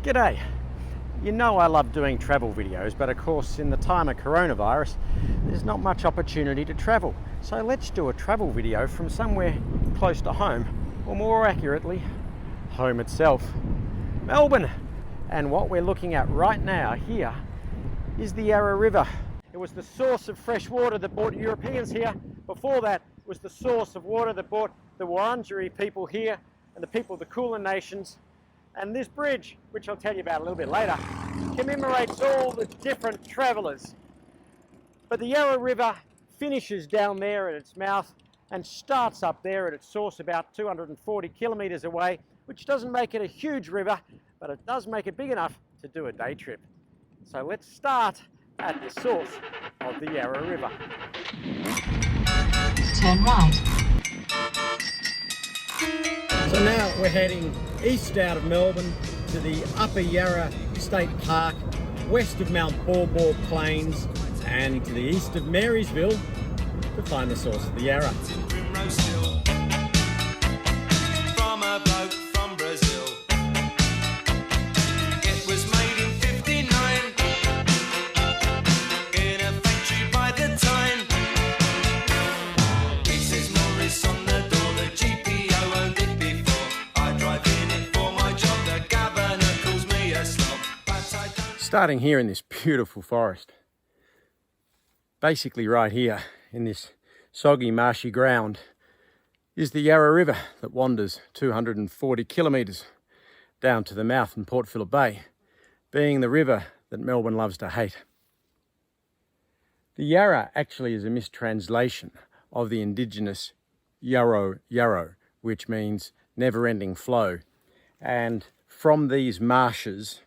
G'day. You know I love doing travel videos, but of course in the time of coronavirus there's not much opportunity to travel. So let's do a travel video from somewhere close to home, or more accurately, home itself, Melbourne. And what we're looking at right now here is the Yarra River. It was the source of fresh water that brought Europeans here. Before that, it was the source of water that brought the Wurundjeri people here and the people of the Kulin nations. And this bridge, which I'll tell you about a little bit later, commemorates all the different travellers. But the Yarra River finishes down there at its mouth and starts up there at its source about 240 kilometres away, which doesn't make it a huge river, but it does make it big enough to do a day trip. So let's start at the source of the Yarra River. Turn right. So now we're heading east out of Melbourne to the Upper Yarra State Park, west of Mount Baw Baw Plains, and to the east of Marysville to find the source of the Yarra. From a bloke from Brazil. It was made in 59 in a factory by the time. It says Morris on the door, the GPO owned it before. I drive in it for my job, the governor calls me a slob. But I don't. Starting here in this beautiful forest, basically right here in this soggy marshy ground, is the Yarra River that wanders 240 kilometres down to the mouth in Port Phillip Bay, being the river that Melbourne loves to hate. The Yarra actually is a mistranslation of the indigenous yarrow yarrow, which means never-ending flow. And from these marshes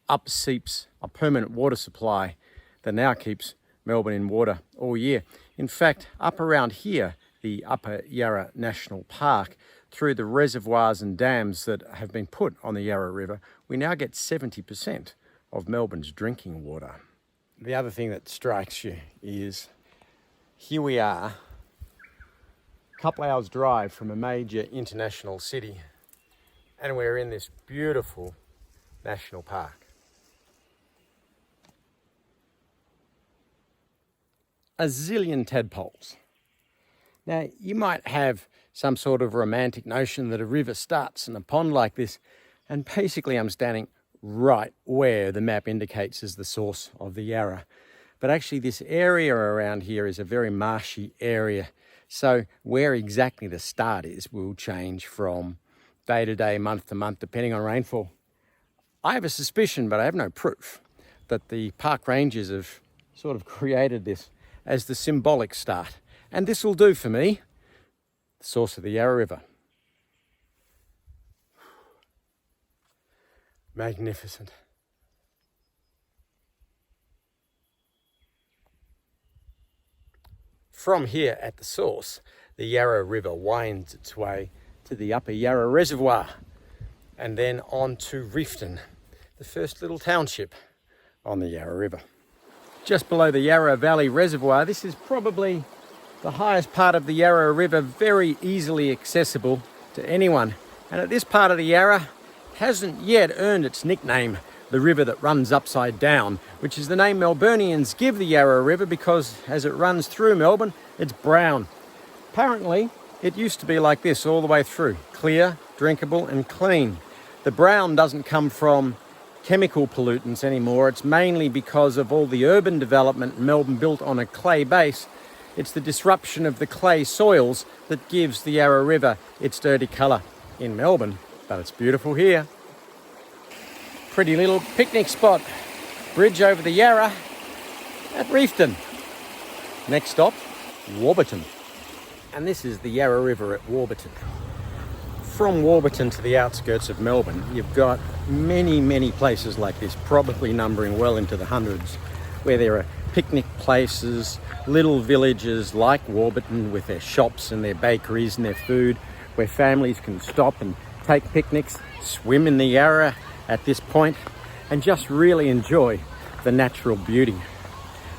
up seeps a permanent water supply that now keeps Melbourne in water all year. In fact, up around here, the Upper Yarra National Park, through the reservoirs and dams that have been put on the Yarra River, we now get 70% of Melbourne's drinking water. The other thing that strikes you is here we are, a couple hours drive from a major international city, and we're in this beautiful national park. A zillion tadpoles. Now, you might have some sort of romantic notion that a river starts in a pond like this, and basically I'm standing right where the map indicates as the source of the Yarra. But actually this area around here is a very marshy area, so where exactly the start is will change from day to day, month to month, depending on rainfall. I have a suspicion, but I have no proof, that the park rangers have sort of created this as the symbolic start. And this will do for me, the source of the Yarra River. Magnificent. From here at the source, the Yarra River winds its way to the Upper Yarra Reservoir and then on to Reefton, the first little township on the Yarra River. Just below the Yarra Valley Reservoir, this is probably the highest part of the Yarra River, very easily accessible to anyone. And at this part of the Yarra hasn't yet earned its nickname, the river that runs upside down, which is the name Melburnians give the Yarra River because as it runs through Melbourne, it's brown. Apparently, it used to be like this all the way through, clear, drinkable and clean. The brown doesn't come from chemical pollutants anymore. It's mainly because of all the urban development Melbourne built on a clay base. It's the disruption of the clay soils that gives the Yarra River its dirty colour in Melbourne, but it's beautiful here. Pretty little picnic spot, bridge over the Yarra at Reefton. Next stop, Warburton. And this is the Yarra River at Warburton. From Warburton to the outskirts of Melbourne, you've got many places like this, probably numbering well into the hundreds, where there are picnic places, little villages like Warburton with their shops and their bakeries and their food, where families can stop and take picnics, swim in the Yarra at this point, and just really enjoy the natural beauty.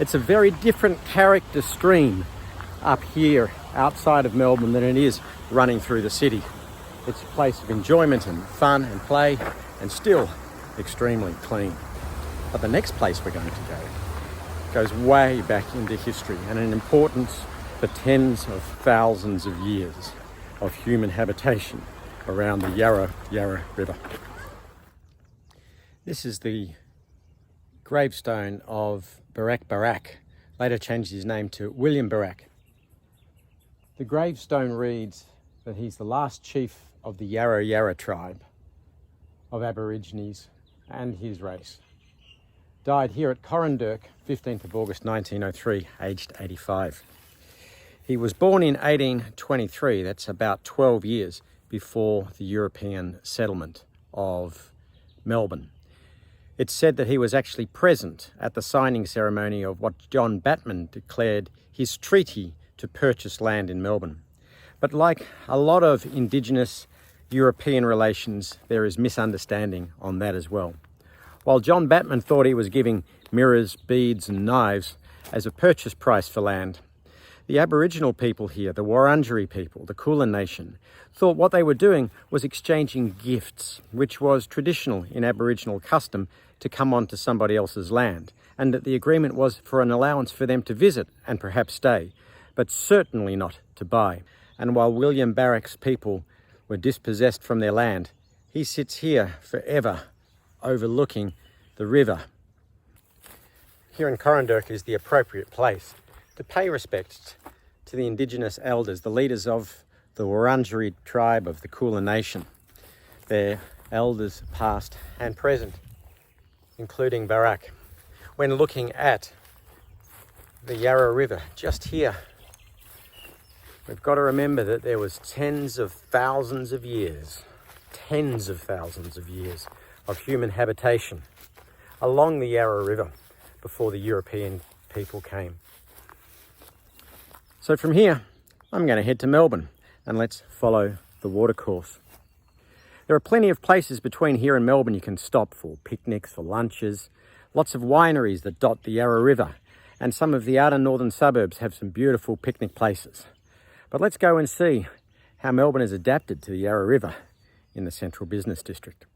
It's a very different character stream up here outside of Melbourne than it is running through the city. It's a place of enjoyment and fun and play, and still extremely clean. But the next place we're going to go goes way back into history and an importance for tens of thousands of years of human habitation around the Yarra River. This is the gravestone of Barak, later changed his name to William Barak. The gravestone reads that he's the last chief of the Yarra tribe of Aborigines and his race. Died here at Corandurk, 15th of August 1903, aged 85. He was born in 1823, that's about 12 years before the European settlement of Melbourne. It's said that he was actually present at the signing ceremony of what John Batman declared his treaty to purchase land in Melbourne. But like a lot of Indigenous European relations, there is misunderstanding on that as well. While John Batman thought he was giving mirrors, beads and knives as a purchase price for land, the Aboriginal people here, the Wurundjeri people, the Kulin Nation, thought what they were doing was exchanging gifts, which was traditional in Aboriginal custom to come onto somebody else's land, and that the agreement was for an allowance for them to visit and perhaps stay, but certainly not to buy. And while William Barak's people were dispossessed from their land, he sits here forever, overlooking the river. Here in Corandurk is the appropriate place to pay respects to the Indigenous elders, the leaders of the Wurundjeri tribe of the Kulin Nation, their elders past and present, including Barak. When looking at the Yarra River just here, we've got to remember that there was tens of thousands of years of human habitation along the Yarra River before the European people came. So from here, I'm going to head to Melbourne and let's follow the watercourse. There are plenty of places between here and Melbourne you can stop for picnics, for lunches, lots of wineries that dot the Yarra River, and some of the outer northern suburbs have some beautiful picnic places. But let's go and see how Melbourne is adapted to the Yarra River in the central business district.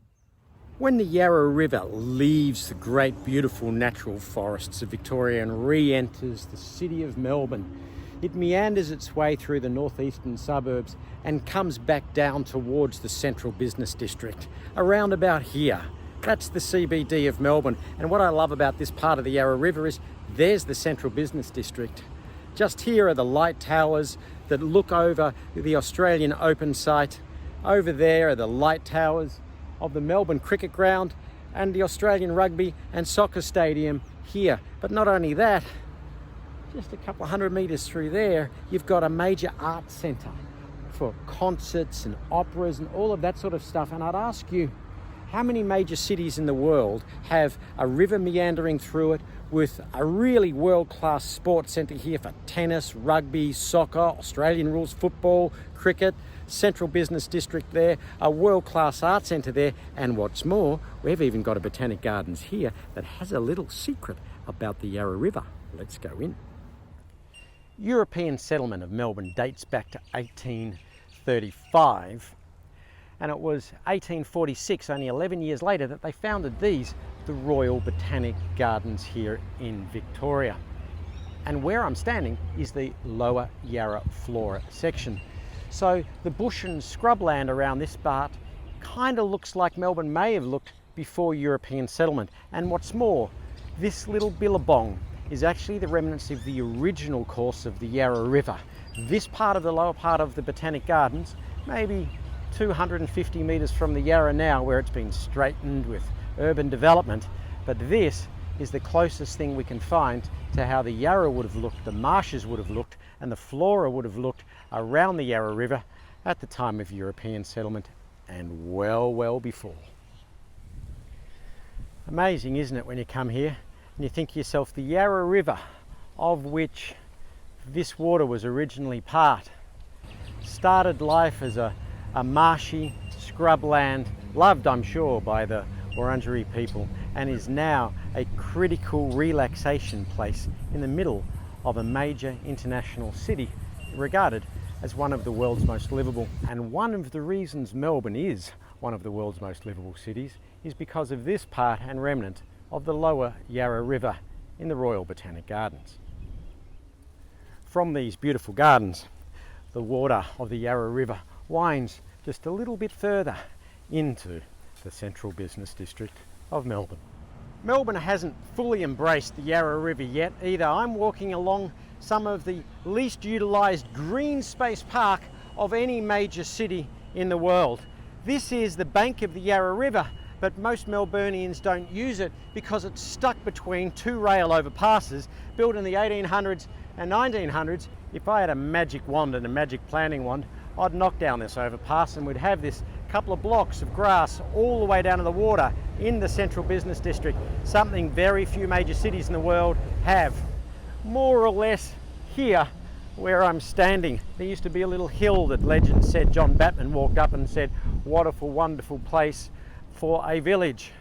When the Yarra River leaves the great beautiful natural forests of Victoria and re-enters the city of Melbourne, it meanders its way through the northeastern suburbs and comes back down towards the central business district, around about here. That's the CBD of Melbourne, and what I love about this part of the Yarra River is there's the central business district. Just here are the light towers that look over the Australian Open site. Over there are the light towers of the Melbourne Cricket Ground and the Australian Rugby and Soccer Stadium here. But not only that, just a couple of 100 metres through there, you've got a major art centre for concerts and operas and all of that sort of stuff. And I'd ask you, how many major cities in the world have a river meandering through it with a really world-class sports centre here for tennis, rugby, soccer, Australian rules football, cricket, central business district there, a world-class art centre there, and what's more, we've even got a botanic gardens here that has a little secret about the Yarra River. Let's go in. European settlement of Melbourne dates back to 1835, and it was 1846, only 11 years later, that they founded these, the Royal Botanic Gardens here in Victoria. And where I'm standing is the Lower Yarra Flora section. So the bush and scrubland around this part kind of looks like Melbourne may have looked before European settlement. And what's more, this little billabong is actually the remnants of the original course of the Yarra River. This part of the lower part of the Botanic Gardens, maybe 250 metres from the Yarra now, where it's been straightened with urban development, but this is the closest thing we can find to how the Yarra would have looked, the marshes would have looked, and the flora would have looked around the Yarra River at the time of European settlement and well before. Amazing, isn't it, when you come here and you think to yourself, the Yarra River, of which this water was originally part, started life as a marshy scrubland, loved I'm sure by the Wurundjeri people, and is now a critical relaxation place in the middle of a major international city, regarded as one of the world's most livable. And one of the reasons Melbourne is one of the world's most livable cities is because of this part and remnant of the lower Yarra River in the Royal Botanic Gardens. From these beautiful gardens, the water of the Yarra River winds just a little bit further into the central business district of Melbourne. Melbourne hasn't fully embraced the Yarra River yet either. I'm walking along some of the least utilised green space park of any major city in the world. This is the bank of the Yarra River, but most Melburnians don't use it because it's stuck between two rail overpasses built in the 1800s and 1900s. If I had a magic wand and a magic planting wand, I'd knock down this overpass and we'd have this couple of blocks of grass all the way down to the water in the central business district, something very few major cities in the world have. More or less here where I'm standing, there used to be a little hill that legend said John Batman walked up and said, "What a wonderful place for a village."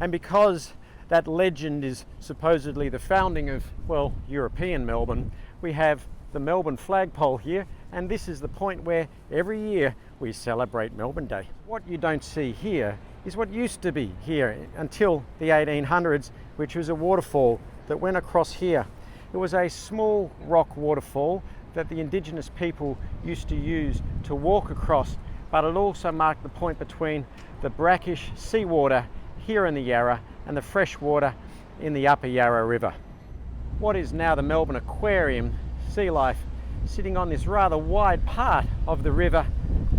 And because that legend is supposedly the founding of, well, European Melbourne, we have the Melbourne flagpole here, and this is the point where every year we celebrate Melbourne Day. What you don't see here is what used to be here until the 1800s, which was a waterfall that went across here. It was a small rock waterfall that the indigenous people used to use to walk across, but it also marked the point between the brackish seawater here in the Yarra and the fresh water in the upper Yarra River. What is now the Melbourne Aquarium, sea life, sitting on this rather wide part of the river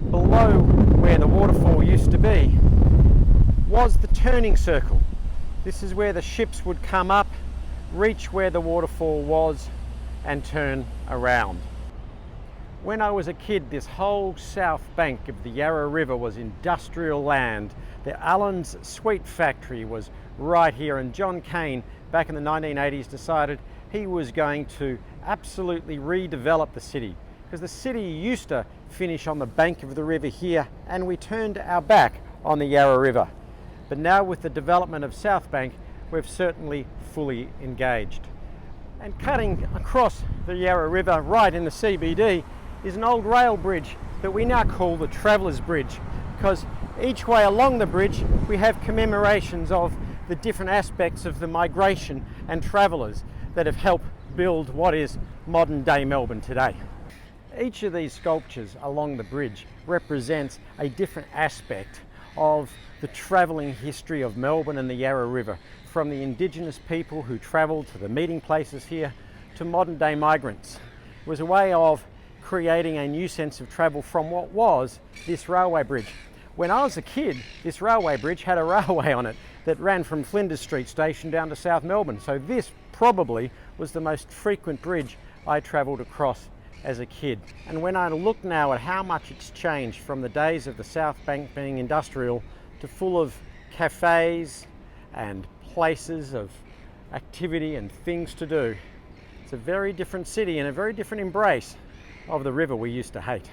below where the waterfall used to be, was the turning circle. This is where the ships would come up, reach where the waterfall was, and turn around. When I was a kid, this whole south bank of the Yarra River was industrial land. The Allen's Sweet Factory was right here, and John Cain, back in the 1980s, decided he was going to absolutely redevelop the city, because the city used to finish on the bank of the river here, and we turned our back on the Yarra River. But now with the development of South Bank, we've certainly fully engaged. And cutting across the Yarra River right in the CBD is an old rail bridge that we now call the Travellers Bridge, because each way along the bridge we have commemorations of the different aspects of the migration and travellers that have helped build what is modern day Melbourne today. Each of these sculptures along the bridge represents a different aspect of the travelling history of Melbourne and the Yarra River, from the indigenous people who travelled to the meeting places here to modern day migrants. It was a way of creating a new sense of travel from what was this railway bridge. When I was a kid, this railway bridge had a railway on it that ran from Flinders Street Station down to South Melbourne. So this probably was the most frequent bridge I travelled across as a kid. And when I look now at how much it's changed from the days of the South Bank being industrial to full of cafes and places of activity and things to do, it's a very different city and a very different embrace of the river we used to hate.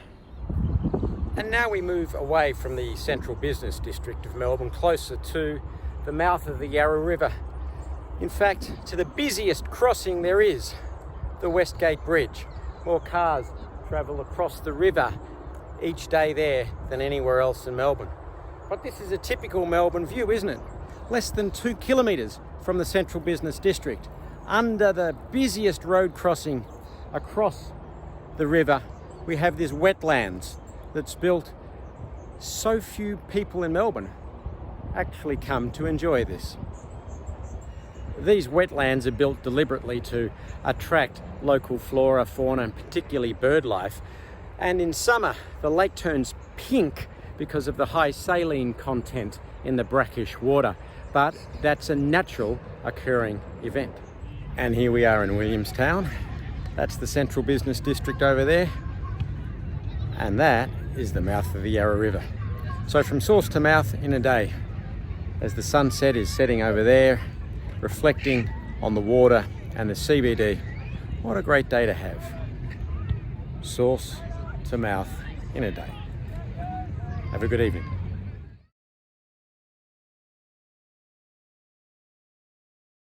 And now we move away from the central business district of Melbourne, closer to the mouth of the Yarra River. In fact, to the busiest crossing there is, the Westgate Bridge. More cars travel across the river each day there than anywhere else in Melbourne. But this is a typical Melbourne view, isn't it? Less than 2 kilometres from the central business district, under the busiest road crossing across the river, we have this wetlands that's built. So few people in Melbourne actually come to enjoy this. These wetlands are built deliberately to attract local flora, fauna, and particularly bird life. And in summer, the lake turns pink because of the high saline content in the brackish water. But that's a natural occurring event. And here we are in Williamstown. That's the central business district over there. And that is the mouth of the Yarra River. So from source to mouth in a day, as the sunset is setting over there, reflecting on the water and the CBD. What a great day to have. Source to mouth in a day. Have a good evening.